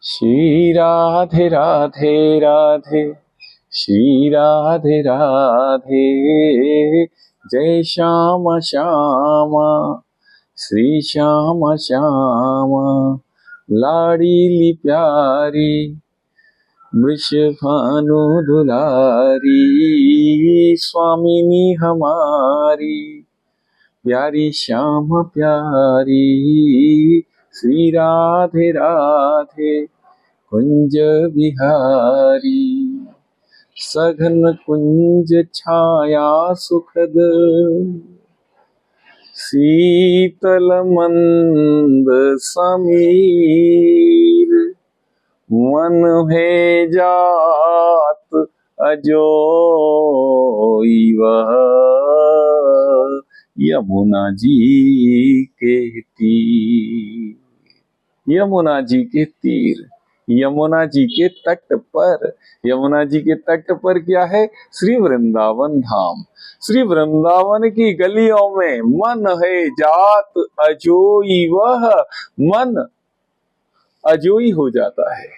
श्री राधे राधे राधे, श्री राधे राधे, जय श्याम श्यामा, श्री श्याम श्यामा, लाडीली प्यारी वृषभानु दुलारी, स्वामिनी हमारी प्यारी श्याम प्यारी। श्री राधे राधे कुंज बिहारी, सघन कुंज छाया सुखद, शीतल मंद समीर, मन है जात अजोई वह, यमुना जी के तीर। यमुना जी के तीर, यमुना जी के तट पर, यमुना जी के तट पर क्या है? श्री वृंदावन धाम। श्री वृंदावन की गलियों में मन है जात अजोई वह, मन अजोई हो जाता है।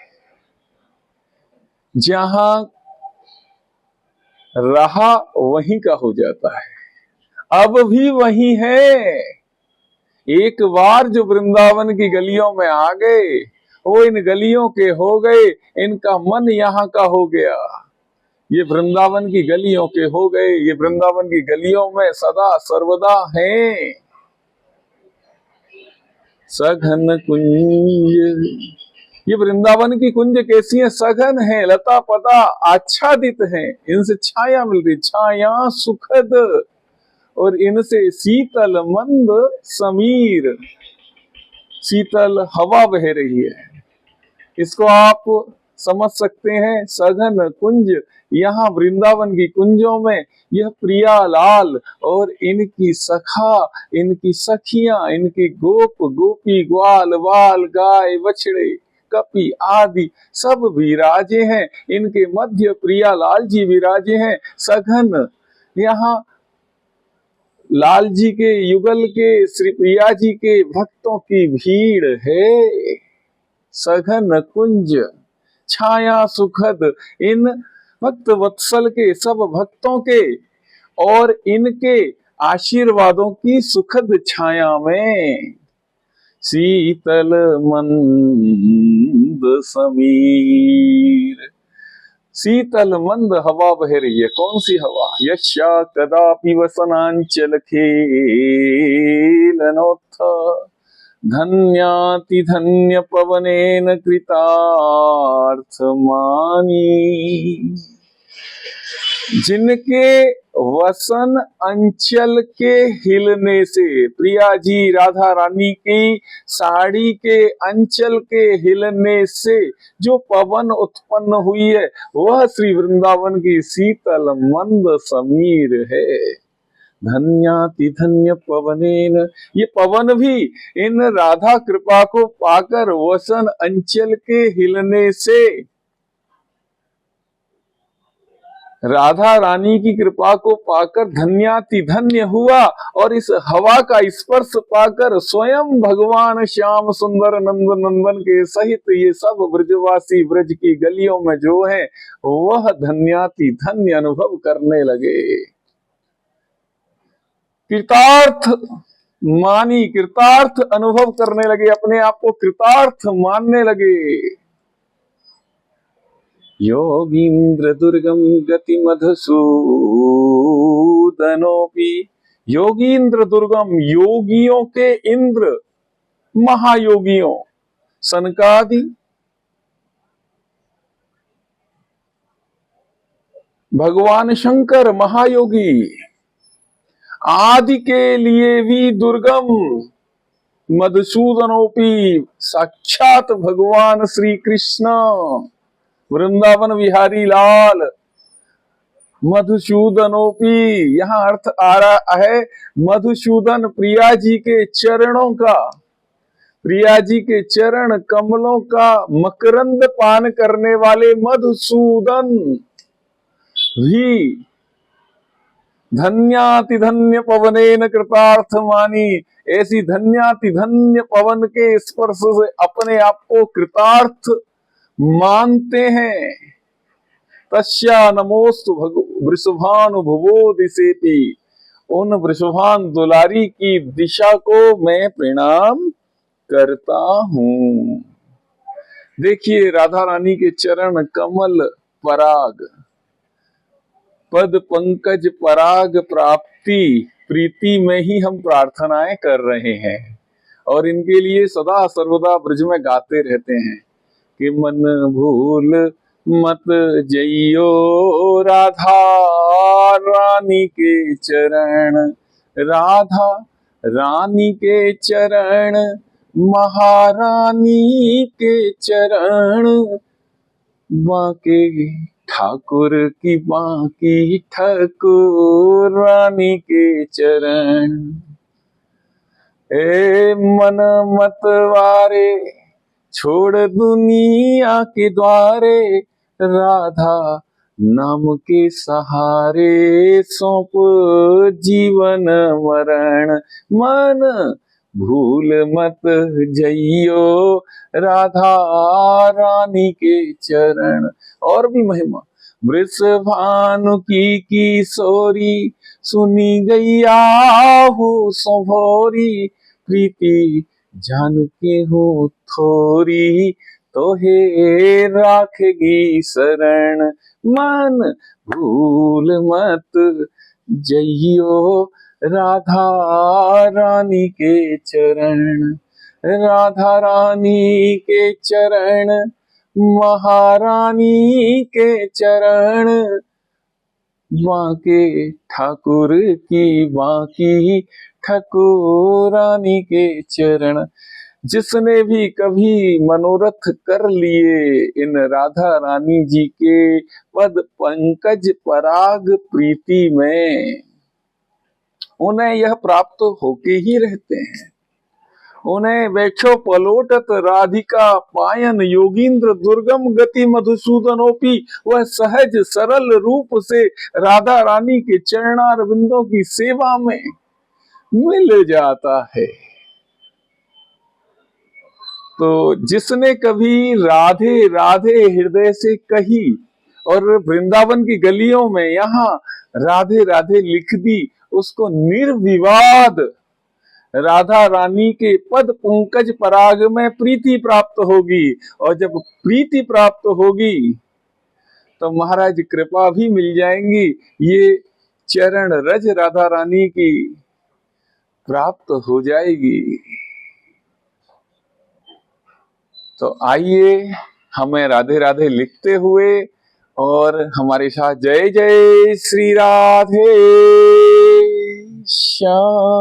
जहां रहा वहीं का हो जाता है, अब भी वही है। एक बार जो वृंदावन की गलियों में आ गए, वो इन गलियों के हो गए, इनका मन यहाँ का हो गया। ये वृंदावन की गलियों के हो गए, ये वृंदावन की गलियों में सदा सर्वदा हैं। सघन कुंज, ये वृंदावन की कुंज कैसी है? सघन है, लता पता आच्छादित है, इनसे छाया मिल रही, छाया सुखद, और इनसे शीतल मंद समीर, शीतल हवा बह रही है। इसको आप समझ सकते हैं। सघन कुंज, यहाँ वृंदावन की कुंजों में यह प्रिया लाल और इनकी सखा, इनकी सखियां, इनके गोप गोपी, ग्वाल बाल, गाय बछड़े, कपि आदि सब विराजे हैं। इनके मध्य प्रिया लाल जी विराजे हैं। सघन, यहाँ लाल जी के युगल के, श्री प्रिया जी के भक्तों की भीड़ है। सघन कुंज, छाया सुखद, इन भक्त वत्सल के, सब भक्तों के और इनके आशीर्वादों की सुखद छाया में शीतल मंद समीर, शीतल मंद हवा बह रही है। कौन सी हवा? यस्या कदापि वसनांचल खेलनोत्थ, धन्याति धन्य पवनेन कृतार्थ मानी। जिनके वसन अंचल के हिलने से, प्रिया जी राधा रानी की साड़ी के अंचल के हिलने से जो पवन उत्पन्न हुई है, वह श्री वृंदावन की शीतल मंद समीर है। धन्याति धन्य पवनेन, ये पवन भी इन राधा कृपा को पाकर, वसन अंचल के हिलने से, राधा रानी की कृपा को पाकर धन्याति धन्य हुआ, और इस हवा का स्पर्श पाकर स्वयं भगवान श्याम सुंदर नंद नंदन के सहित ये सब ब्रजवासी ब्रज की गलियों में जो है, वह धन्याति धन्य अनुभव करने लगे। कृतार्थ मानी, कृतार्थ अनुभव करने लगे, अपने आप को कृतार्थ मानने लगे। योगींद्र दुर्गम गति मधुसूदनोपि, योगींद्र दुर्गम, योगियों के इंद्र, महायोगियों, सनकादि, भगवान शंकर महायोगी, आदि के लिए भी दुर्गम, मधुसूदनोपि, साक्षात भगवान श्री कृष्ण वृंदावन विहारी लाल, मधुसूदनोपि, यहाँ अर्थ आ रहा है मधुसूदन, प्रिया जी के चरणों का, प्रिया जी के चरण कमलों का मकरंद पान करने वाले मधुसूदन भी धन्याति धन्य पवनेन कृतार्थ मानी, ऐसी धन्याति धन्य पवन के स्पर्श से अपने आप को कृतार्थ मानते हैं। तस्या नमोस्तु वृषभानुभुवो दिशेति, उन वृषभान दुलारी की दिशा को मैं प्रणाम करता हूं। देखिए राधा रानी के चरण कमल पराग, पद पंकज पराग प्राप्ति प्रीति में ही हम प्रार्थनाएं कर रहे हैं और इनके लिए सदा सर्वदा ब्रज में गाते रहते हैं कि मन भूल मत जइयो राधा रानी के चरण, राधा रानी के चरण, महारानी के चरण, बांके ठाकुर की बांकी ठाकुर रानी के चरण। ए मन मत वारे छोड़ दुनिया के द्वारे, राधा नाम के सहारे सौंप जीवन मरण। मन भूल मत जइयो राधा रानी के चरण। और भी महिमा, वृषभानु की किशोरी सुनी गैया हो संभोरी, प्रीति जान के हो थोरी तो हे राखेगी शरण। मन भूल मत जइयो राधा रानी के चरण, राधा रानी के चरण, महारानी के चरण, बांके ठाकुर की बांकी ठाकुरानी के चरण। जिसने भी कभी मनोरथ कर लिए इन राधा रानी जी के पद पंकज पराग प्रीति में, उन्हें यह प्राप्त होके ही रहते हैं। उन्हें वैक्षो पलोटत राधिका पायन योगींद्र दुर्गम गति मधुसूदनोपी, वह सहज सरल रूप से राधा रानी के चरणारविंदों की सेवा में मिल जाता है। तो जिसने कभी राधे राधे हृदय से कही और वृंदावन की गलियों में यहाँ राधे राधे लिख दी, उसको निर्विवाद राधा रानी के पद पंकज पराग में प्रीति प्राप्त होगी। और जब प्रीति प्राप्त होगी तो महाराज कृपा भी मिल जाएंगी, ये चरण रज राधा रानी की प्राप्त हो जाएगी। तो आइए हमें राधे राधे लिखते हुए और हमारे साथ जय जय श्री राधे श्याम।